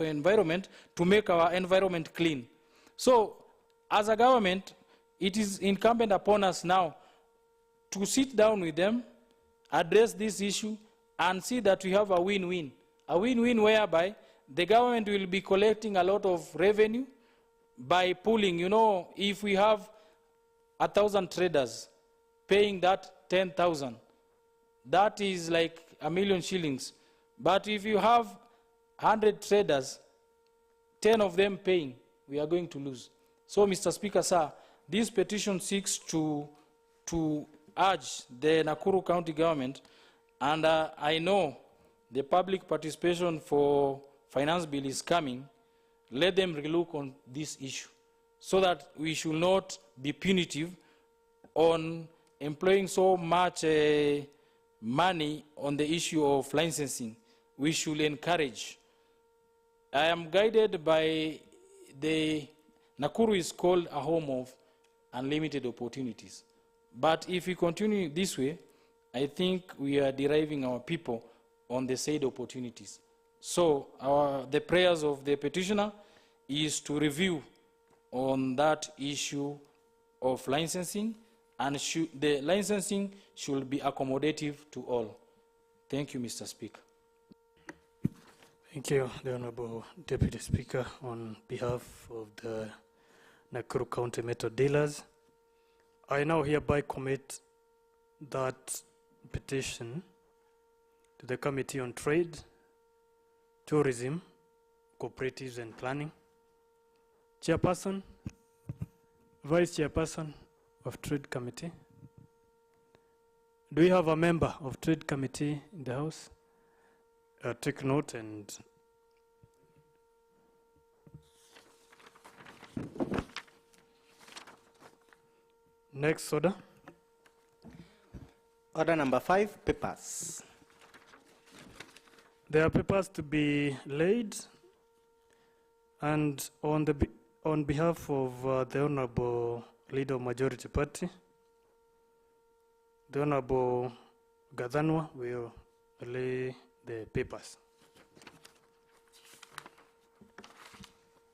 of Environment to make our environment clean. So, as a government, it is incumbent upon us now to sit down with them, address this issue, and see that we have a win-win. A win-win whereby the government will be collecting a lot of revenue by pooling. You know, if we have 1,000 traders paying that 10,000, that is like 1,000,000 shillings. But if you have 100 traders, 10 of them paying, we are going to lose. So, Mr. Speaker, sir, this petition seeks to urge the Nakuru County government, and I know the public participation for finance bill is coming, let them relook on this issue so that we should not be punitive on employing so much money on the issue of licensing. We should encourage. I am guided by the Nakuru is called a home of unlimited opportunities. But if we continue this way, I think we are deriving our people on the said opportunities. So the prayers of the petitioner is to review on that issue of licensing, and the licensing should be accommodative to all. Thank you, Mr. Speaker. Thank you, the Honorable Deputy Speaker. On behalf of the Nakuru County Metal Dealers, I now hereby commit that petition to the Committee on Trade, Tourism, Cooperatives and Planning. Chairperson, Vice Chairperson of Trade Committee. Do we have a member of Trade Committee in the House? Take note and next order. Order number 5, papers. There are papers to be laid, and on behalf of the Honorable Leader of Majority Party, the Honorable Gadhanwa will lay the papers.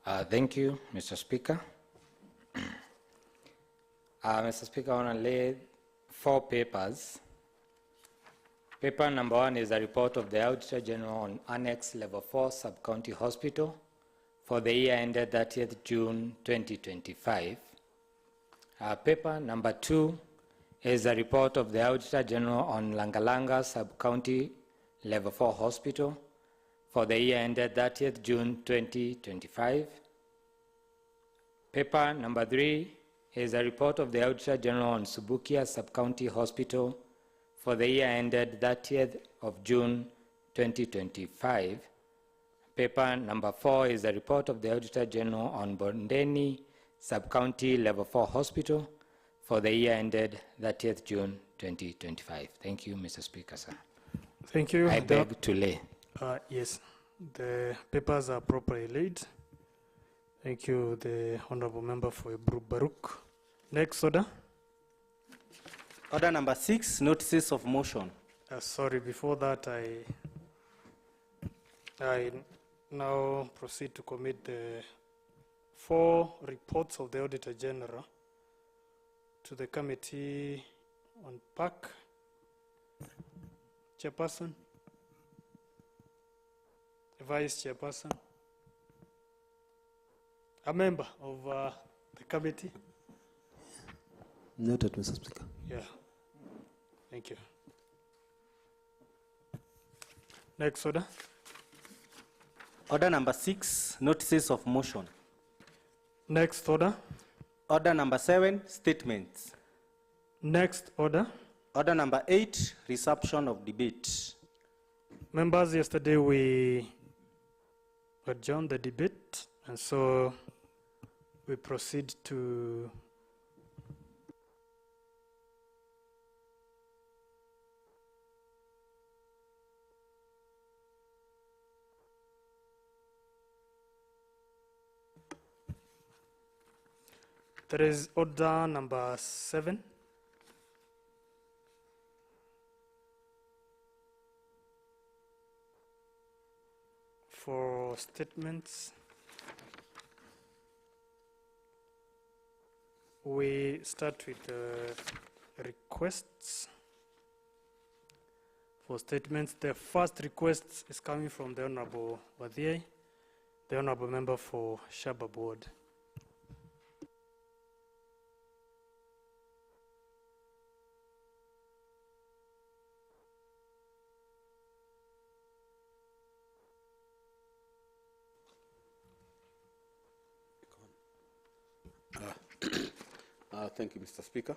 Thank you, Mr. Speaker. Mr. Speaker, I want to lay 4 papers. Paper number 1 is a report of the Auditor General on Annex Level 4 Sub-County Hospital for the year ended 30th June 2025. Paper number 2 is a report of the Auditor General on Langalanga Sub-County Level 4 Hospital for the year ended 30th June 2025. Paper number 3 is a report of the Auditor General on Subukia Sub-County Hospital for the year ended 30th of June 2025. Paper number 4 is a report of the Auditor General on Bondeni Sub-County Level 4 Hospital for the year ended 30th June 2025. Thank you, Mr. Speaker, sir. Thank you. I beg to lay. Yes, the papers are properly laid. Thank you, the Honorable Member for Baruch. Next order. Order number 6, notices of motion. Sorry, before that, I now proceed to commit the 4 reports of the Auditor General to the Committee on Park. Chairperson, Vice Chairperson, a member of the committee. Noted, Mr. Speaker. Yeah, thank you. Next order. Order number 6, notices of motion. Next order. Order number 7, statements. Next order. Order number 8, resumption of debate. Members, yesterday we adjourned the debate, and so we proceed to there is order number 7. For for statements. We start with requests for statements. The first request is coming from the Honorable Wadhiai, the Honorable Member for Shabab Ward. Thank you, Mr. Speaker.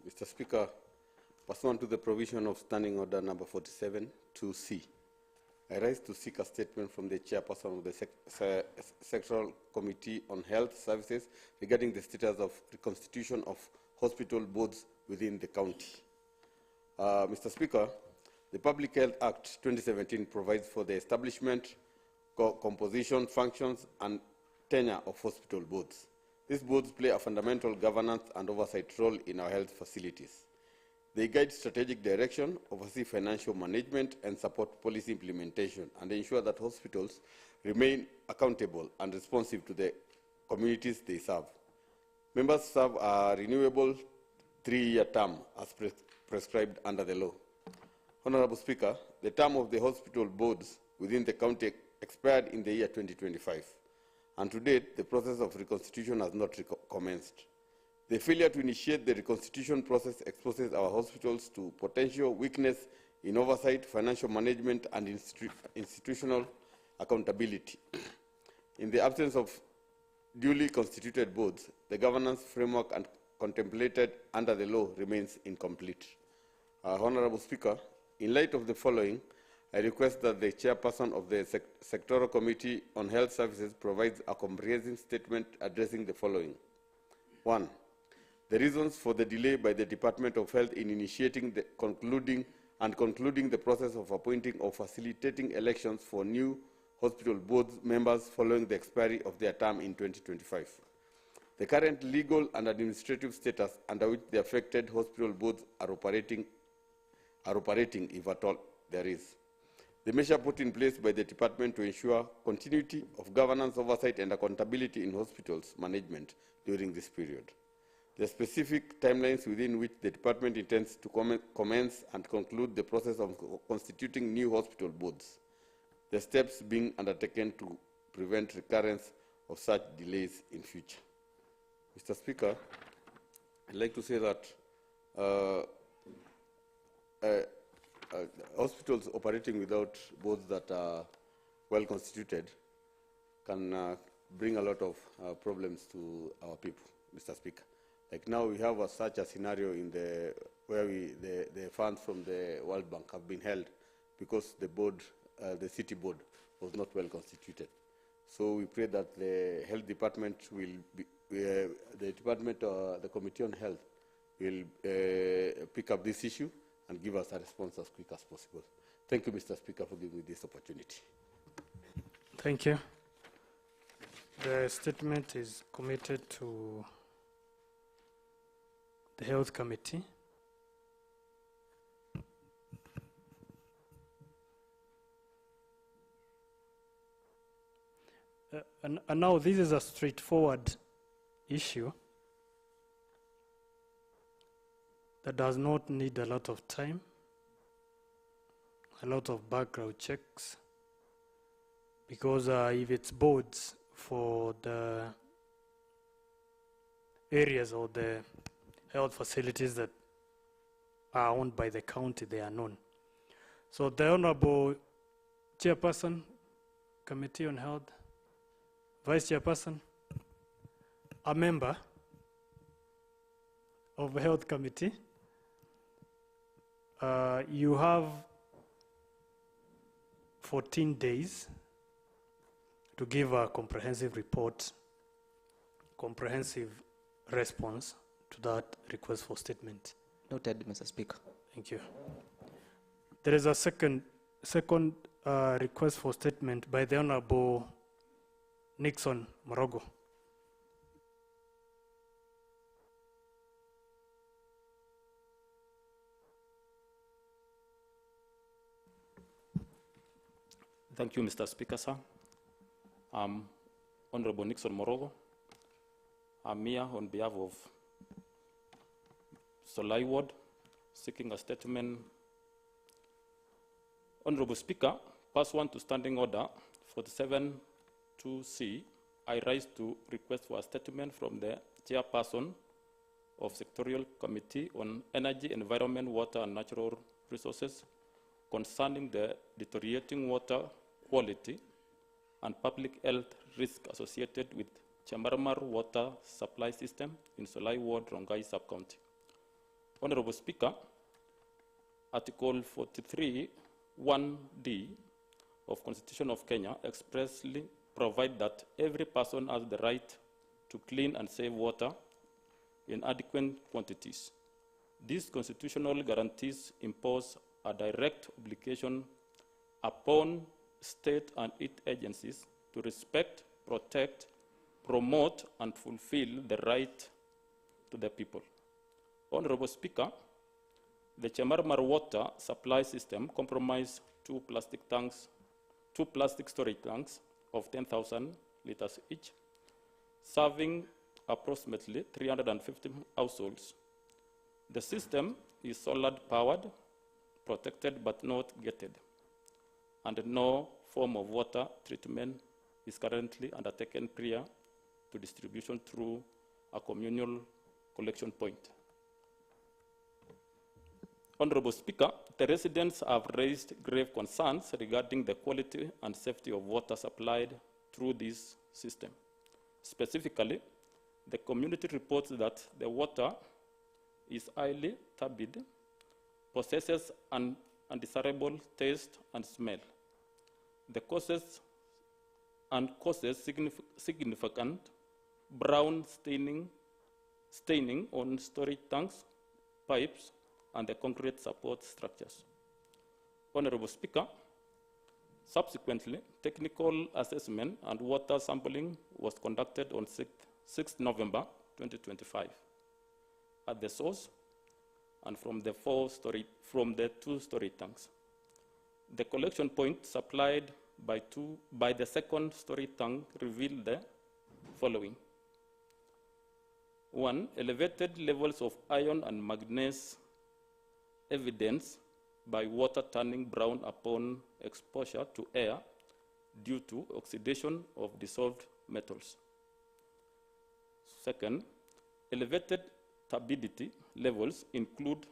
Mr. Speaker, pursuant to the provision of Standing Order number 47 2C, I rise to seek a statement from the chairperson of the Sectoral Committee on Health Services regarding the status of reconstitution of hospital boards within the county. Mr. Speaker, the Public Health Act 2017 provides for the establishment, composition, functions, and tenure of hospital boards. These boards play a fundamental governance and oversight role in our health facilities. They guide strategic direction, oversee financial management, and support policy implementation, and ensure that hospitals remain accountable and responsive to the communities they serve. Members serve a renewable 3-year term as prescribed under the law. Honorable Speaker, the term of the hospital boards within the county expired in the year 2025. And to date, the process of reconstitution has not commenced. The failure to initiate the reconstitution process exposes our hospitals to potential weakness in oversight, financial management, and institutional accountability. In the absence of duly constituted boards, the governance framework and contemplated under the law remains incomplete. Honorable Speaker, in light of the following, I request that the chairperson of the Sectoral Committee on Health Services provides a comprehensive statement addressing the following. 1. The reasons for the delay by the Department of Health in initiating, concluding the process of appointing or facilitating elections for new hospital board members following the expiry of their term in 2025. The current legal and administrative status under which the affected hospital boards are operating, if at all there is. The measure put in place by the department to ensure continuity of governance, oversight, and accountability in hospitals management during this period. The specific timelines within which the department intends to commence and conclude the process of constituting new hospital boards. The steps being undertaken to prevent recurrence of such delays in future. Mr. Speaker, I'd like to say that hospitals operating without boards that are well constituted can bring a lot of problems to our people, Mr. Speaker. Like now we have such a scenario in where the funds from the World Bank have been held because the board, the city board, was not well constituted. So we pray that the health department will be, the Committee on Health will pick up this issue and give us a response as quick as possible. Thank you, Mr. Speaker, for giving me this opportunity. Thank you. The statement is committed to the Health Committee. And now this is a straightforward issue that does not need a lot of time, a lot of background checks, because if it's boards for the areas or the health facilities that are owned by the county, they are known. So the Honorable Chairperson, Committee on Health, Vice Chairperson, a member of the Health Committee, you have 14 days to give a comprehensive report, comprehensive response to that request for statement. Noted, Mr. Speaker. Thank you. There is a second request for statement by the Honorable Nixon Morogo. Thank you, Mr. Speaker, sir. Honorable Nixon Morogo. I'm here on behalf of Solai Ward, seeking a statement. Honorable Speaker, pursuant to Standing Order 47-2C, I rise to request for a statement from the Chairperson of Sectorial Committee on Energy, Environment, Water and Natural Resources concerning the deteriorating water quality and public health risk associated with Chamarmar water supply system in Solai Ward, Rongai Sub-County. Honorable Speaker, Article 43(1)(d) of Constitution of Kenya expressly provide that every person has the right to clean and safe water in adequate quantities. These constitutional guarantees impose a direct obligation upon state and its agencies to respect, protect, promote, and fulfill the right to the people. Honorable Speaker, the Chamarmar water supply system comprises two plastic storage tanks of 10,000 liters each, serving approximately 350 households. The system is solar powered, protected but not gated, and no form of water treatment is currently undertaken prior to distribution through a communal collection point. Honorable Speaker, the residents have raised grave concerns regarding the quality and safety of water supplied through this system. Specifically, the community reports that the water is highly turbid, possesses an undesirable taste and smell. The causes significant brown staining on storage tanks, pipes, and the concrete support structures. Honorable Speaker, subsequently, technical assessment and water sampling was conducted on 6th November 2025 at the source and from the two storage tanks. The collection point supplied by the second storage tank revealed the following. 1. Elevated levels of iron and manganese, evidenced by water turning brown upon exposure to air due to oxidation of dissolved metals. Second, elevated turbidity levels include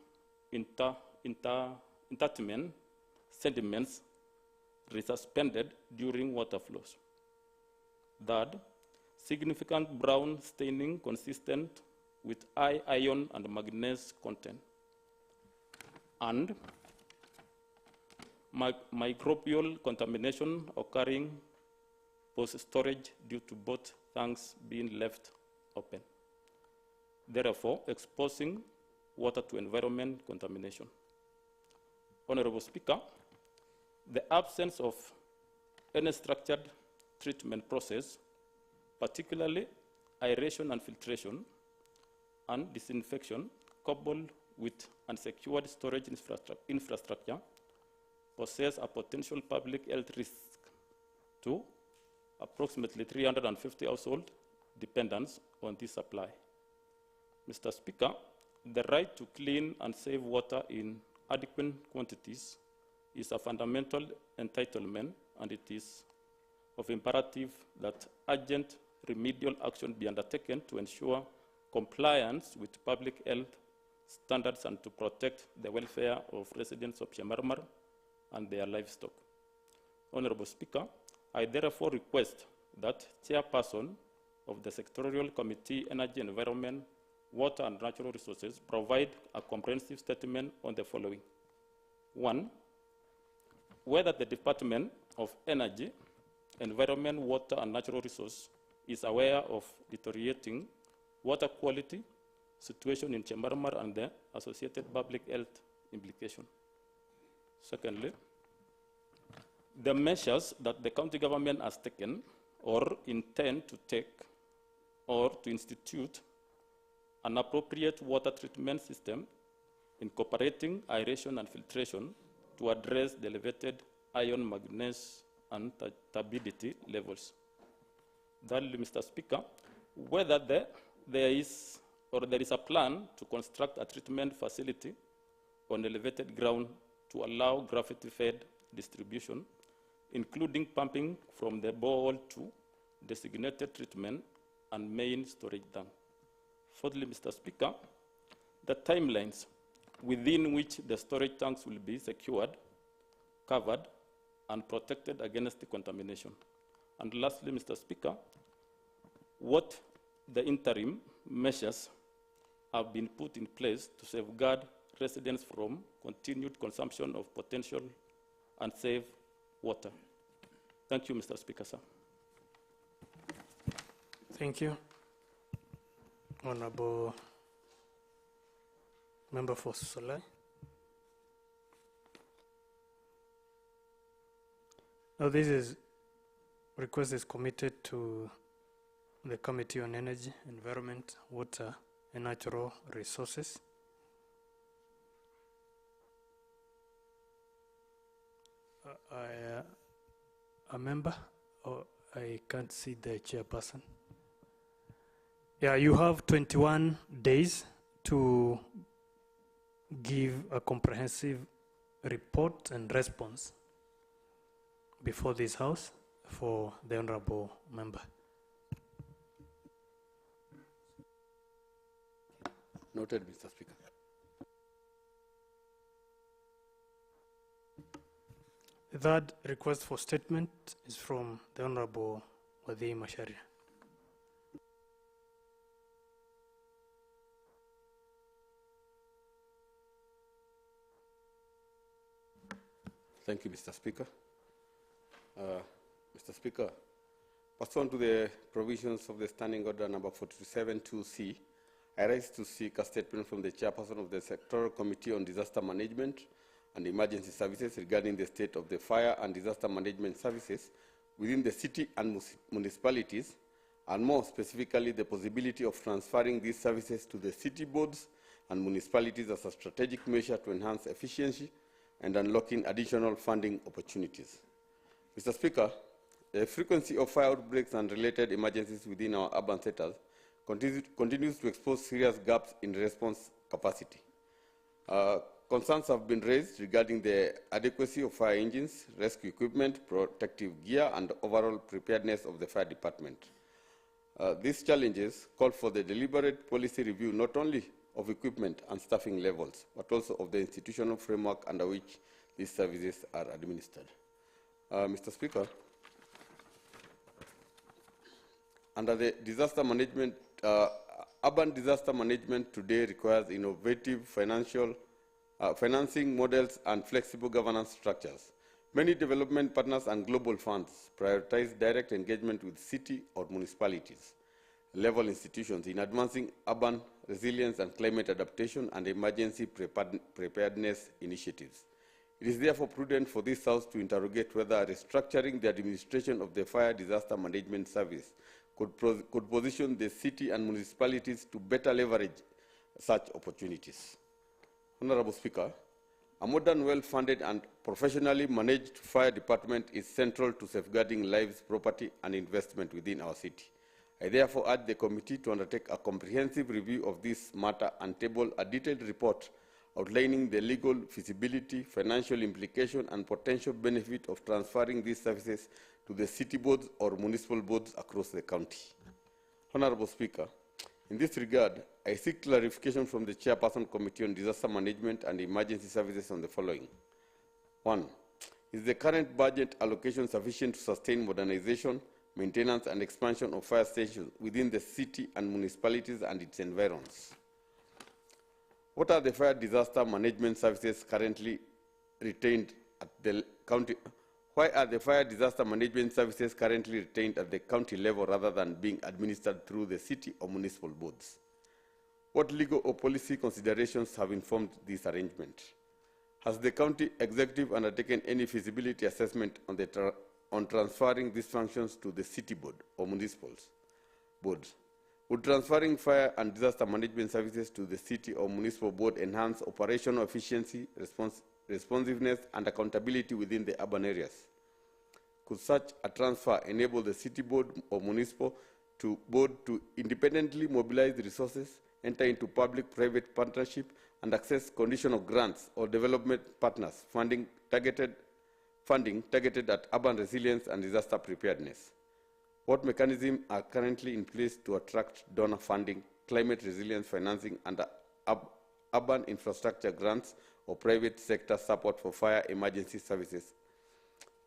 intermittent sediments resuspended during water flows. Third, significant brown staining consistent with high iron and manganese content. And microbial contamination occurring post-storage due to both tanks being left open, therefore exposing water to environment contamination. Honorable Speaker, the absence of any structured treatment process, particularly aeration and filtration and disinfection, coupled with unsecured storage infrastructure, poses a potential public health risk to approximately 350 household dependents on this supply. Mr. Speaker, the right to clean and safe water in adequate quantities is a fundamental entitlement, and it is of imperative that urgent remedial action be undertaken to ensure compliance with public health standards and to protect the welfare of residents of Chamarmar and their livestock. Honorable Speaker, I therefore request that Chairperson of the Sectorial Committee, Energy, Environment, Water and Natural Resources provide a comprehensive statement on the following. 1. Whether the Department of Energy, Environment, Water and Natural Resources is aware of deteriorating water quality situation in Chamarmar and the associated public health implication. Secondly, the measures that the county government has taken or intend to take or to institute an appropriate water treatment system incorporating aeration and filtration to address the elevated iron manganese and turbidity levels. Thirdly, Mr. Speaker, whether there is a plan to construct a treatment facility on elevated ground to allow gravity-fed distribution, including pumping from the borehole to designated treatment and main storage dam. Fourthly, Mr. Speaker, the timelines within which the storage tanks will be secured, covered, and protected against the contamination. And lastly, Mr. Speaker, what the interim measures have been put in place to safeguard residents from continued consumption of potential unsafe water. Thank you, Mr. Speaker, sir. Thank you. Honorable Member for Solai. Now request is committed to the Committee on Energy, Environment, Water and Natural Resources. A member? Or I can't see the chairperson. Yeah, you have 21 days to give a comprehensive report and response before this House for the Honorable Member. Noted, Mr. Speaker. The third request for statement is from the Honorable Wadhi Macharia. Thank you, Mr. Speaker. Mr. Speaker, pursuant to the provisions of the Standing Order number 472C, I rise to seek a statement from the chairperson of the Sectoral Committee on Disaster Management and Emergency Services regarding the state of the fire and disaster management services within the city and municipalities, and more specifically, the possibility of transferring these services to the city boards and municipalities as a strategic measure to enhance efficiency and unlocking additional funding opportunities. Mr. Speaker, the frequency of fire outbreaks and related emergencies within our urban centers continues to expose serious gaps in response capacity. Concerns have been raised regarding the adequacy of fire engines, rescue equipment, protective gear, and overall preparedness of the fire department. These challenges call for the deliberate policy review not only of equipment and staffing levels, but also of the institutional framework under which these services are administered. Mr. Speaker, under the disaster management, urban disaster management today requires innovative financing models and flexible governance structures. Many development partners and global funds prioritize direct engagement with city or municipalities level institutions in advancing urban resilience and climate adaptation and emergency preparedness initiatives. It is therefore prudent for this House to interrogate whether restructuring the administration of the Fire Disaster Management Service could position the city and municipalities to better leverage such opportunities. Honorable Speaker, a modern, well-funded and professionally managed fire department is central to safeguarding lives, property and investment within our city. I therefore urge the committee to undertake a comprehensive review of this matter and table a detailed report outlining the legal feasibility, financial implication, and potential benefit of transferring these services to the city boards or municipal boards across the county. Honorable Speaker, in this regard, I seek clarification from the Chairperson Committee on Disaster Management and Emergency Services on the following. 1. Is the current budget allocation sufficient to sustain modernization, maintenance, and expansion of fire stations within the city and municipalities and its environs? What are the fire disaster management services currently retained at the county? Why are the fire disaster management services currently retained at the county level rather than being administered through the city or municipal boards? What legal or policy considerations have informed this arrangement? Has the county executive undertaken any feasibility assessment on transferring these functions to the city board or municipal boards? Would transferring fire and disaster management services to the city or municipal board enhance operational efficiency, responsiveness, and accountability within the urban areas? Could such a transfer enable the city board or municipal board to independently mobilize resources, enter into public-private partnership, and access conditional grants or development partners funding targeted at urban resilience and disaster preparedness? What mechanisms are currently in place to attract donor funding, climate resilience financing, and urban infrastructure grants or private sector support for fire emergency services?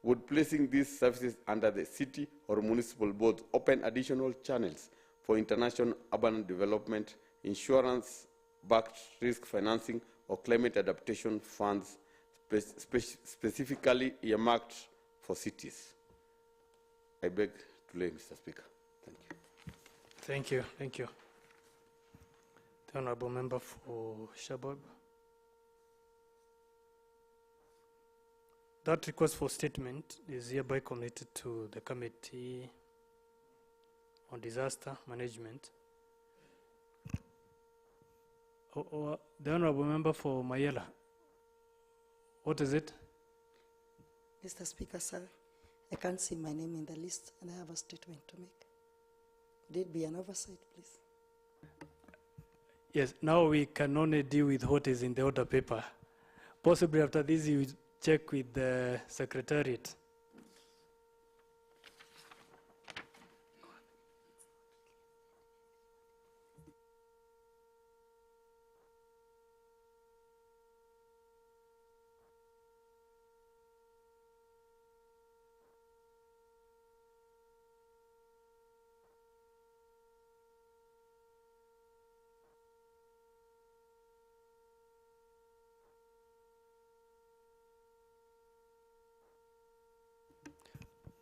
Would placing these services under the city or municipal boards open additional channels for international urban development, insurance-backed risk financing, or climate adaptation funds specifically earmarked for cities? I beg to lay, Mr. Speaker. Thank you. Thank you. Thank you. The Honourable Member for Shabab. That request for statement is hereby committed to the Committee on Disaster Management. The Honourable Member for Mayela. What is it? Mr. Speaker, sir, I can't see my name in the list and I have a statement to make. Would it be an oversight, please? Yes, now we can only deal with what is in the order paper. Possibly after this you check with the Secretariat.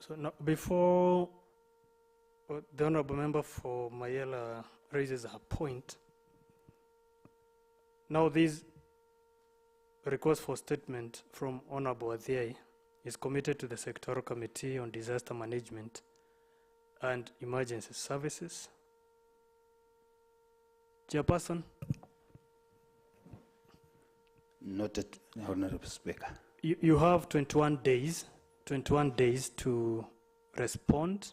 So now, before the Honourable Member for Mayela raises her point, now this request for statement from Honourable Adhiai is committed to the Sectoral Committee on Disaster Management and Emergency Services. Chairperson? Noted, Honourable Speaker. You have 21 days to respond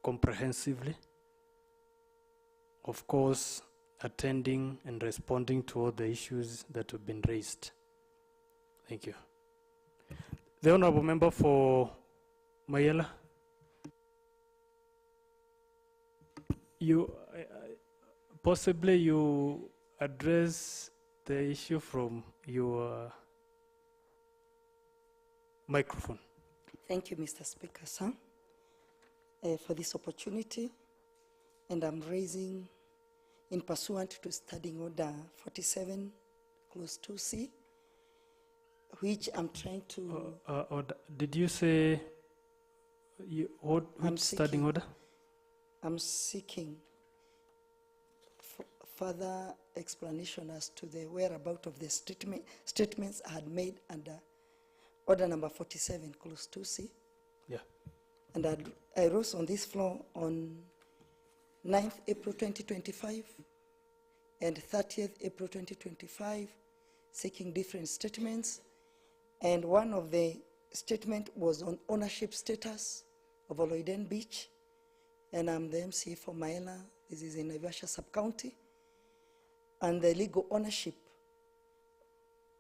comprehensively, of course, attending and responding to all the issues that have been raised. Thank you. The Honourable Member for Mayela. Possibly you address the issue from your microphone. Thank you, Mr. Speaker, sir, for this opportunity. And I'm raising, in pursuant to Standing Order 47, Clause 2C, which I'm trying to... did you say, which standing order? I'm seeking further explanation as to the whereabouts of the statements I had made under Order number 47, Clause 2C. Yeah. And I rose on this floor on 9th April 2025 and 30th April 2025, seeking different statements. And one of the statements was on ownership status of Oloiden Beach. And I'm the MC for Mayela. This is in Naivasha Sub-County. And the legal ownership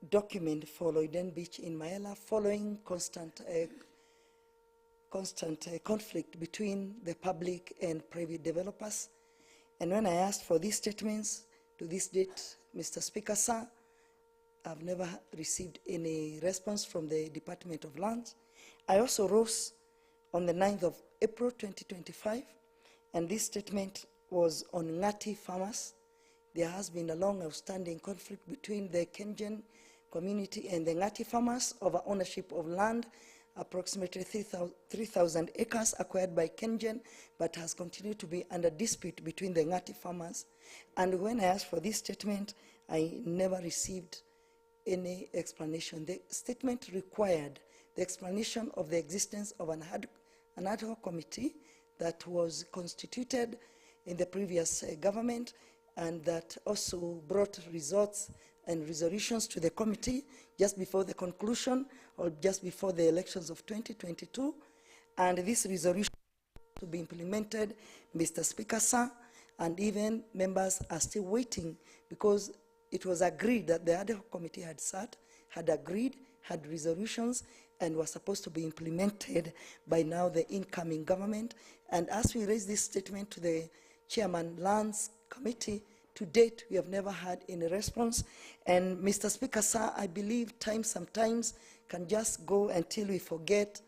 document for Oloiden Beach in Mayela, following constant conflict between the public and private developers. And when I asked for these statements to this date, Mr. Speaker, sir, I've never received any response from the Department of Lands. I also rose on the 9th of April 2025, and this statement was on Ngati farmers. There has been a long outstanding conflict between the Kenyan community and the Ngati farmers over ownership of land, approximately 3,000 acres acquired by Kenyan, but has continued to be under dispute between the Ngati farmers. And when I asked for this statement, I never received any explanation. The statement required the explanation of the existence of an ad hoc committee that was constituted in the previous government, and that also brought results and resolutions to the committee just before the conclusion or just before the elections of 2022. And this resolution to be implemented, Mr. Speaker, sir, and even members are still waiting because it was agreed that the ad hoc committee had sat, had agreed, had resolutions, and was supposed to be implemented by now the incoming government. And as we raise this statement to the Chairman Lands Committee, to date, we have never had any response. And Mr. Speaker, sir, I believe time sometimes can just go until we forget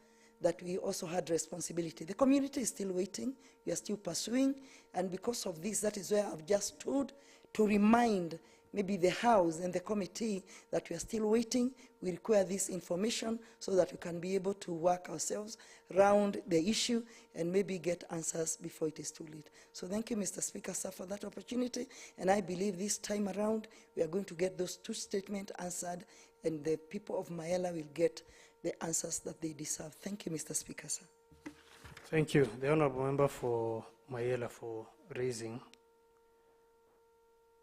that we also had responsibility. The community is still waiting, we are still pursuing, and because of this, that is where I've just stood to remind maybe the House and the committee that we are still waiting. We require this information so that we can be able to work ourselves around the issue and maybe get answers before it is too late. So thank you, Mr. Speaker, sir, for that opportunity, and I believe this time around we are going to get those two statements answered, and the people of Mayela will get the answers that they deserve. Thank you, Mr. Speaker, sir. Thank you, the Honourable Member for Mayela, for raising.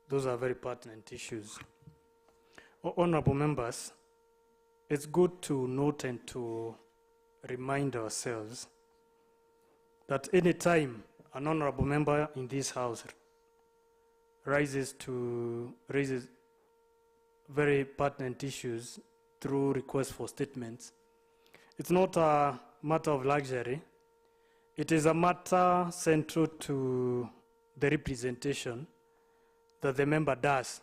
Those are very pertinent issues. Honourable members, it's good to note and to remind ourselves that any time an honourable member in this House raises very pertinent issues through requests for statements, it's not a matter of luxury. It is a matter central to the representation that the member does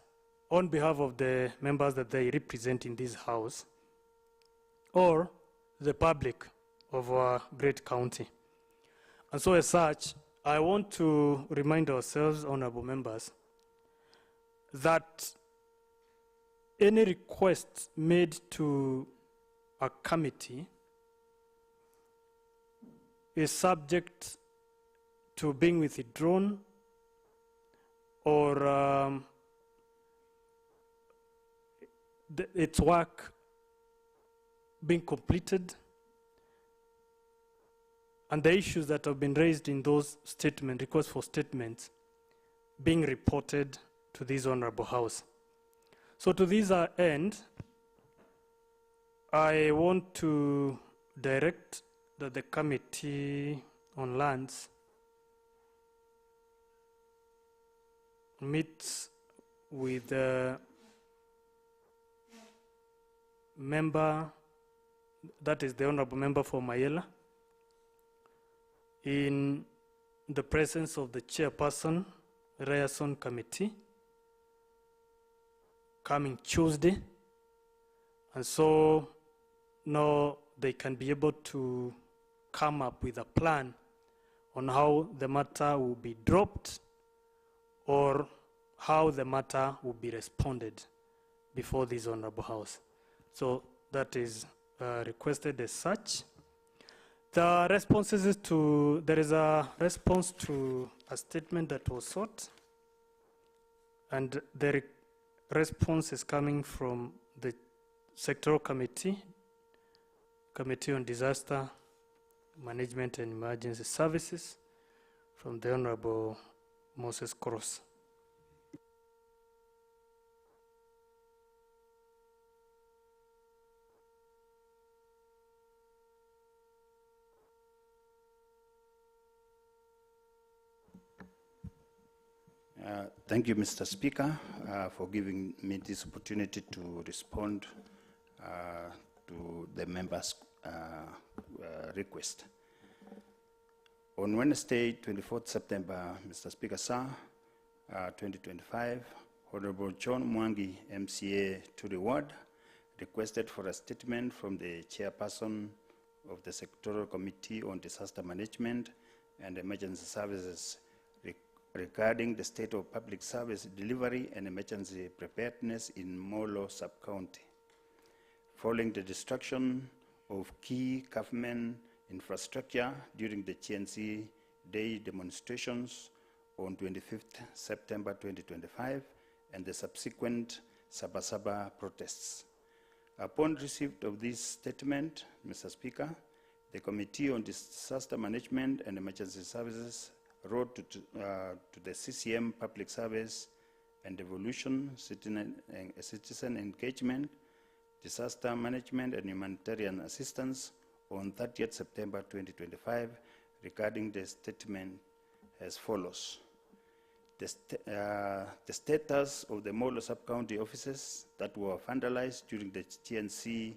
on behalf of the members that they represent in this House or the public of our great county. And so as such, I want to remind ourselves, honorable members, that any request made to a committee is subject to being withdrawn or its work being completed, and the issues that have been raised in those requests for statements being reported to this honorable House. So to this end, I want to direct that the Committee on Lands meets with the member, that is the honorable member for Mayela, in the presence of the chairperson, Ryerson Committee, coming Tuesday. And so now they can be able to come up with a plan on how the matter will be dropped or how the matter will be responded before this honorable House. So that is requested as such. The responses to, there is a response to a statement that was sought, and the response is coming from the sectoral committee, Committee on Disaster Management and Emergency Services, from the Honorable Moses Cross. Thank you, Mr. Speaker, for giving me this opportunity to respond to the members' request. On Wednesday, 24th September, Mr. Speaker, sir, 2025, Honorable John Mwangi, MCA to the ward, requested for a statement from the chairperson of the Sectoral Committee on Disaster Management and Emergency Services regarding the state of public service delivery and emergency preparedness in Molo sub-county, following the destruction of key government infrastructure during the GNC Day demonstrations on 25th September 2025 and the subsequent Sabasaba protests. Upon receipt of this statement, Mr. Speaker, the Committee on Disaster Management and Emergency Services wrote to the CCM Public Service and devolution, citizen engagement, disaster management, and humanitarian assistance on 30th September 2025 regarding the statement as follows. The status of the Molo sub-county offices that were vandalized during the TNC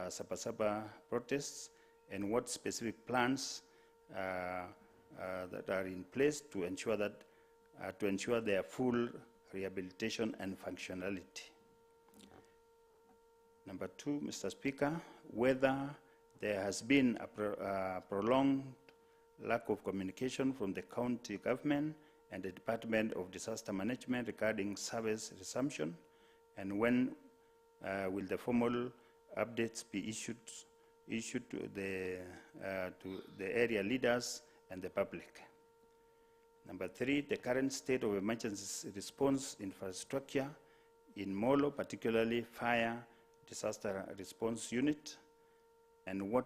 Sabasaba protests, and what specific plans that are in place to ensure their full rehabilitation and functionality. Number 2, Mr. Speaker, whether there has been a prolonged lack of communication from the county government and the Department of Disaster Management regarding service resumption, and when will the formal updates be issued to the area leaders and the public. Number 3, the current state of emergency response infrastructure in Molo, particularly fire disaster response unit, and what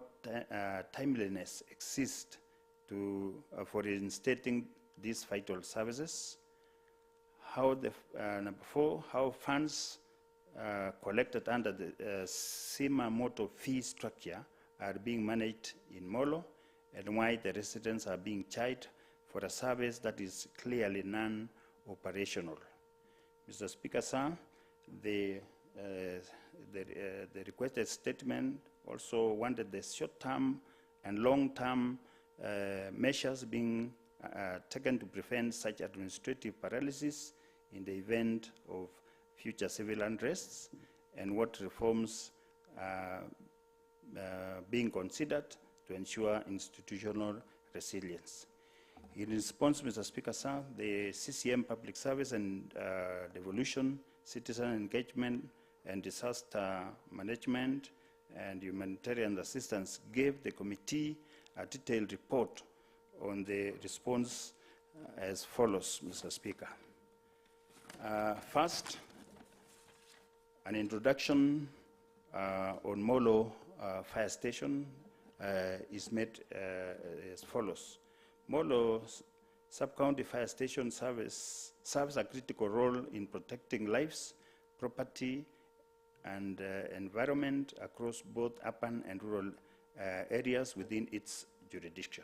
timeliness exists for reinstating these vital services. Number 4, how funds collected under the SIMA motor fee structure are being managed in Molo, and why the residents are being charged for a service that is clearly non-operational. Mr. Speaker, sir, the requested statement also wanted the short-term and long-term measures being taken to prevent such administrative paralysis in the event of future civil unrests, and what reforms being considered to ensure institutional resilience. In response, Mr. Speaker, sir, the CCM Public Service and Devolution, Citizen Engagement and Disaster Management and Humanitarian Assistance gave the committee a detailed report on the response as follows, Mr. Speaker. First, an introduction on Molo Fire Station is made as follows. Molo Sub-County Fire Station serves a critical role in protecting lives, property, and environment across both urban and rural areas within its jurisdiction.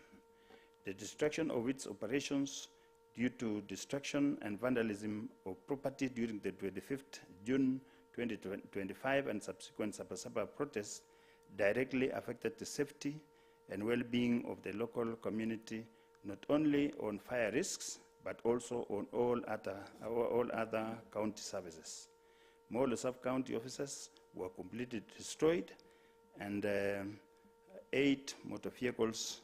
The destruction of its operations due to destruction and vandalism of property during the 25th June 2025 and subsequent Sabasaba protests directly affected the safety and well-being of the local community, not only on fire risks, but also on all other county services. Molo sub-county offices were completely destroyed, and 8 motor vehicles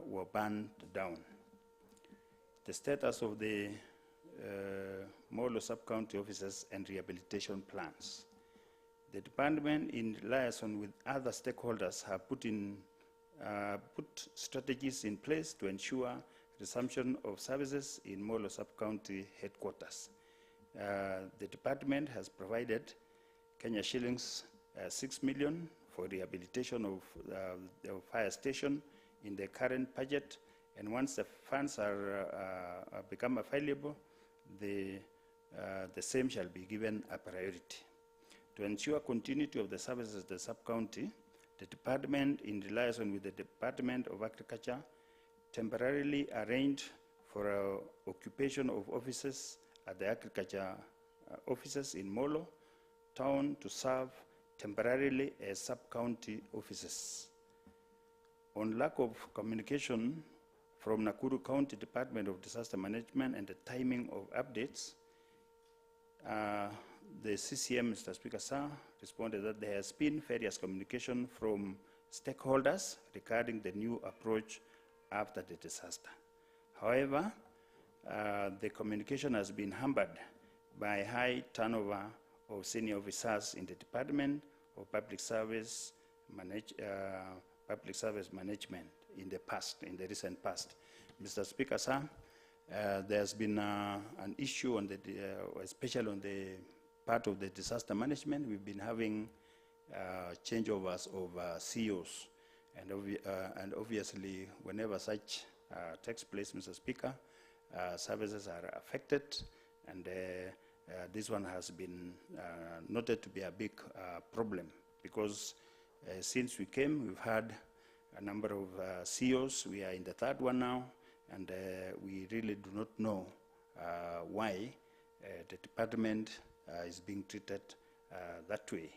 were burned down. The status of the Molo sub-county offices and rehabilitation plans. The department, in liaison with other stakeholders, have put strategies in place to ensure resumption of services in Molo sub-county headquarters. The department has provided Kenya shillings 6 million for rehabilitation of the fire station in the current budget, and once the funds are become available, the same shall be given a priority. To ensure continuity of the services of the sub-county, the department, in liaison with the Department of Agriculture, temporarily arranged for occupation of offices at the agriculture offices in Molo town to serve temporarily as sub-county offices. On lack of communication from Nakuru County Department of Disaster Management and the timing of updates, the CCM, Mr. Speaker, sir, responded that there has been various communication from stakeholders regarding the new approach after the disaster. However, the communication has been hampered by high turnover of senior officers in the Department of Public Service Management in the recent past. Mr. Speaker, sir, there's been an issue on especially on the part of the disaster management. We've been having changeovers of CEOs, and obviously, whenever such takes place, Mr. Speaker, services are affected, And this one has been noted to be a big problem because since we came, we've had a number of CEOs. We are in the third one now, and we really do not know why the department is being treated that way.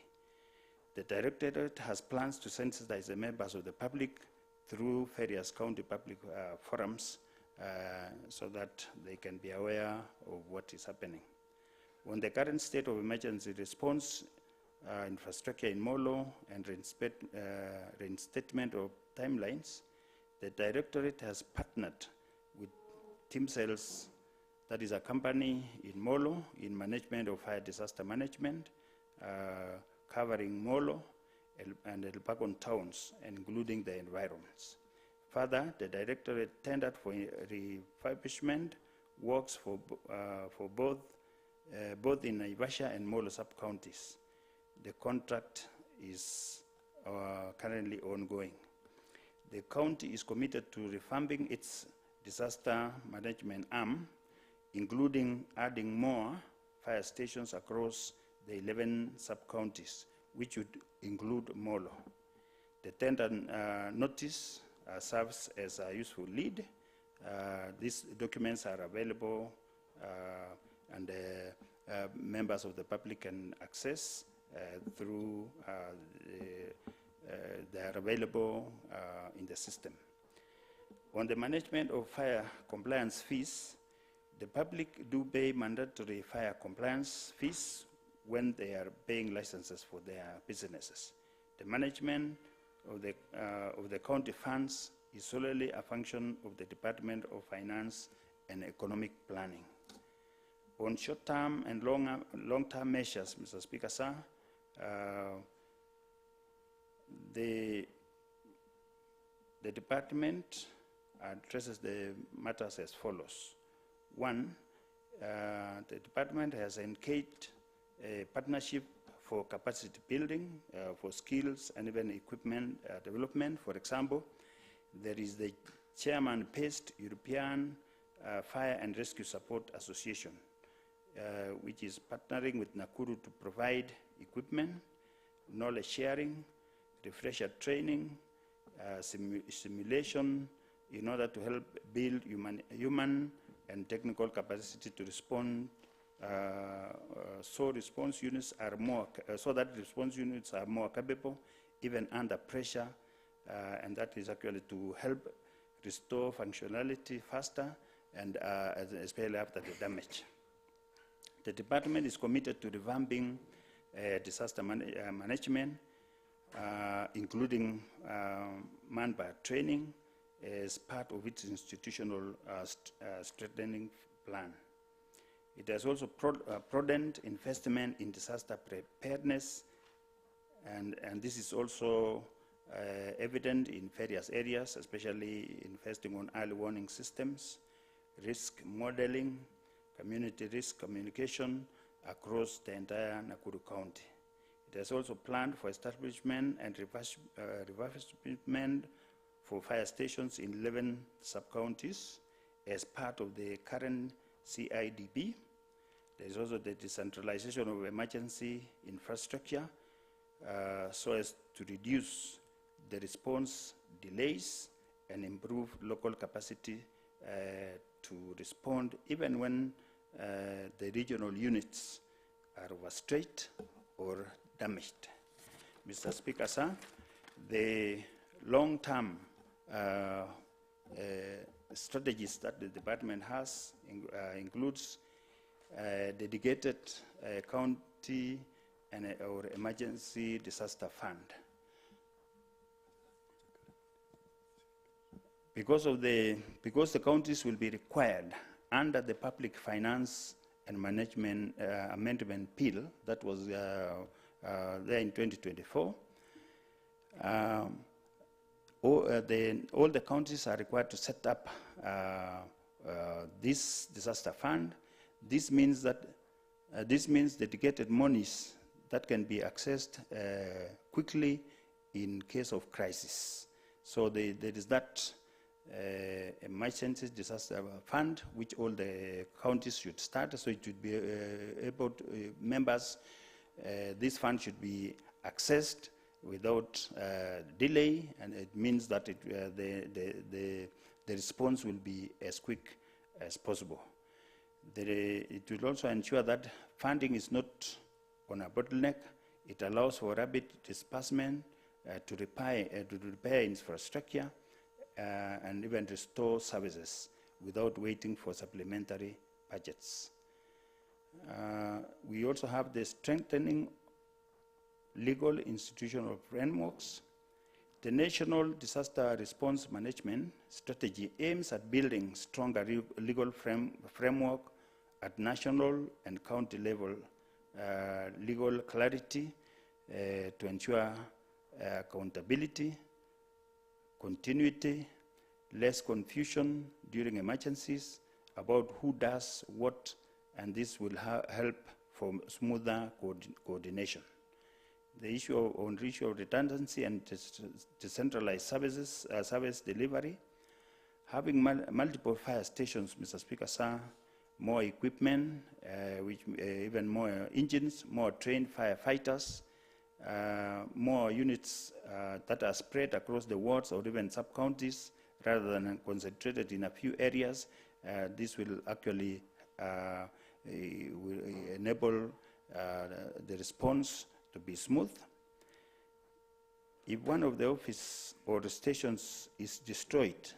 The Directorate has plans to sensitize the members of the public through various county public forums so that they can be aware of what is happening. On the current state of emergency response infrastructure in Molo and reinstatement of timelines, the Directorate has partnered with Team Sales, that is a company in Molo in management of fire disaster management, covering Molo and El Pagon towns, including the environments. Further, the Directorate tendered for refurbishment works for both in Naivasha and Molo sub-counties. The contract is currently ongoing. The county is committed to revamping its disaster management arm, including adding more fire stations across the 11 sub-counties, which would include Molo. The tender notice serves as a useful lead. These documents are available and members of the public can access through, they are available in the system. On the management of fire compliance fees, the public do pay mandatory fire compliance fees when they are paying licenses for their businesses. The management of the county funds is solely a function of the Department of Finance and Economic Planning. On short-term and long-term measures, Mr. Speaker, sir, the department addresses the matters as follows. One, the department has engaged a partnership for capacity building, for skills and even equipment development. For example, there is the Chairman PASTE, European Fire and Rescue Support Association, which is partnering with Nakuru to provide equipment, knowledge sharing, refresher training, simulation in order to help build human and technical capacity to respond so that response units are more capable even under pressure, and that is actually to help restore functionality faster and especially after the damage. The department is committed to revamping disaster management, including manpower training as part of its institutional strengthening plan. It has also prudent investment in disaster preparedness, and this is also evident in various areas, especially investing on early warning systems, risk modeling, community risk communication across the entire Nakuru County. It has also planned for establishment and refurbishment for fire stations in 11 sub-counties as part of the current CIDP. There is also the decentralization of emergency infrastructure so as to reduce the response delays and improve local capacity to respond even when the regional units are overstretched or damaged. Mr. Speaker, sir, the long-term strategies that the department has includes dedicated county and or emergency disaster fund. Because the counties will be required under the Public Finance and Management Amendment Bill that was there in 2024, all the counties are required to set up this disaster fund. This means that dedicated monies that can be accessed quickly in case of crisis. So there is that emergency disaster fund, which all the counties should start, so it should be able to, members, this fund should be accessed without delay, and it means that the response will be as quick as possible. It will also ensure that funding is not on a bottleneck. It allows for rapid disbursement to repair infrastructure and even restore services without waiting for supplementary budgets. We also have the strengthening legal institutional frameworks. The National Disaster Response Management Strategy aims at building stronger legal framework at national and county level, legal clarity to ensure accountability, continuity, less confusion during emergencies about who does what, and this will help for smoother coordination. The issue of redundancy and decentralized services, service delivery, having multiple fire stations, Mr. Speaker, sir, more equipment, even more engines, more trained firefighters, more units that are spread across the wards or even sub-counties rather than concentrated in a few areas. This will actually will enable the response to be smooth. If one of the office or the stations is destroyed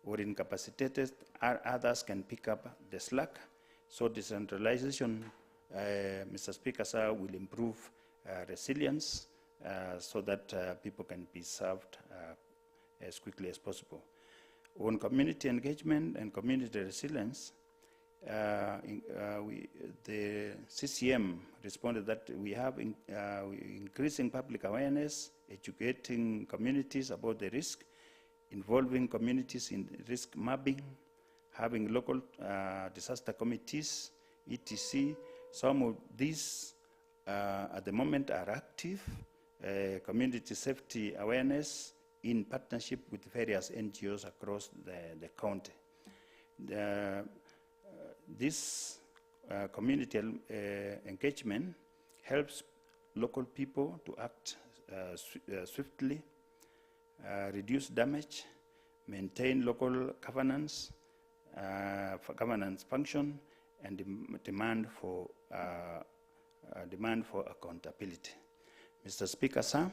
or incapacitated, others can pick up the slack. So decentralization, Mr. Speaker, sir, will improve resilience so that people can be served as quickly as possible. On community engagement and community resilience, the CCM responded that we have increasing public awareness, educating communities about the risk, involving communities in risk mapping, having local disaster committees, etc. Some of these at the moment are active, community safety awareness in partnership with various NGOs across the county. This community engagement helps local people to act swiftly, reduce damage, maintain local governance, function, and demand for accountability. Mr. Speaker, sir,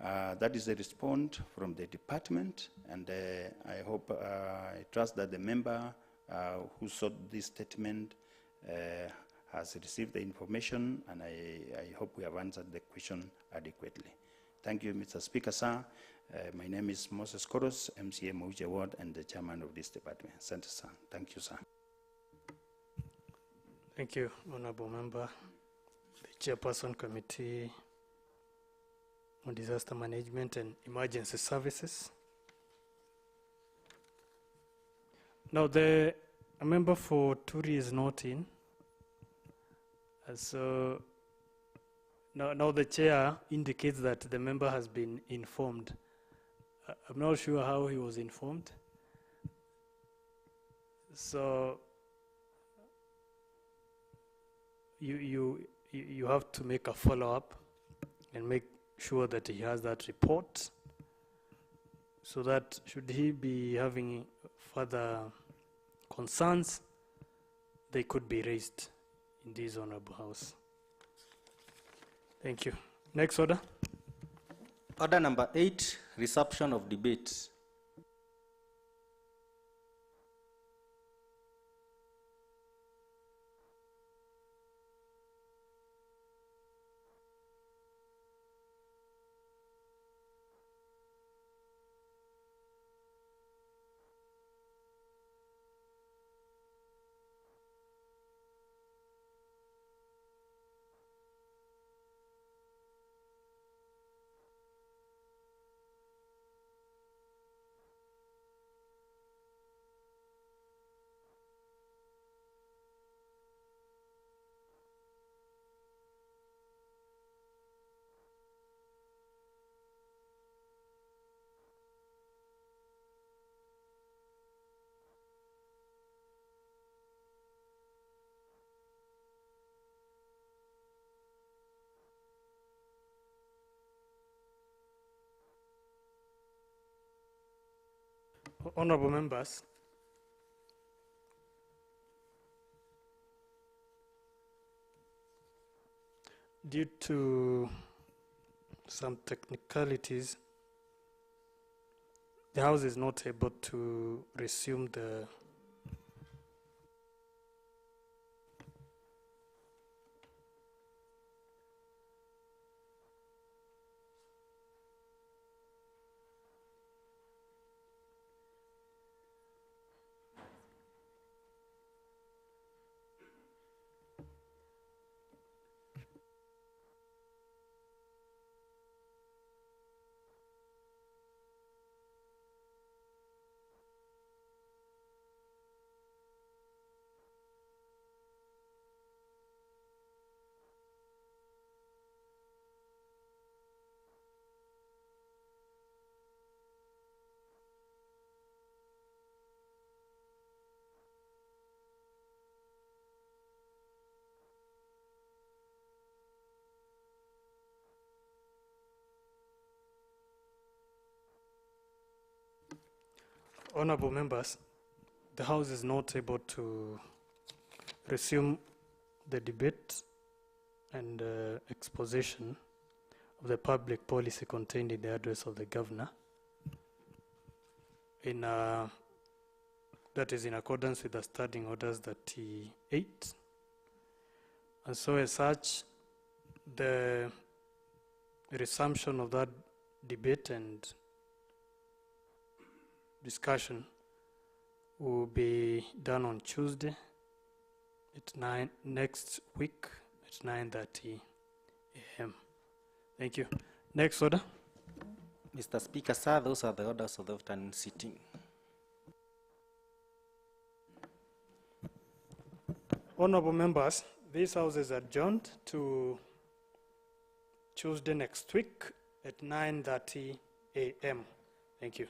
that is a response from the department, and I hope, I trust that the member who sought this statement has received the information, and I hope we have answered the question adequately. Thank you, Mr. Speaker, sir. My name is Moses Koros, MCA Mauche Ward, and the chairman of this department. Thank you, sir. Thank you, sir. Thank you, Honorable Member. The Chairperson Committee on Disaster Management and Emergency Services. Now, a member for Turi is not in. So now the chair indicates that the member has been informed. I'm not sure how he was informed. So you have to make a follow-up and make sure that he has that report, so that should he be having further concerns, they could be raised in this honorable house. Thank you. Next order. Order number 8, resumption of debate. Honorable members, due to some technicalities, the House is not able to resume the Honorable members, the House is not able to resume the debate and exposition of the public policy contained in the address of the governor. That is in accordance with the Standing Orders 38. And so as such, the resumption of that debate and discussion will be done on Tuesday at next week at 9:30 a.m. Thank you. Next order. Mr. Speaker, sir, those are the orders of the afternoon sitting. Honorable members, this House is adjourned to Tuesday next week at 9:30 a.m. Thank you.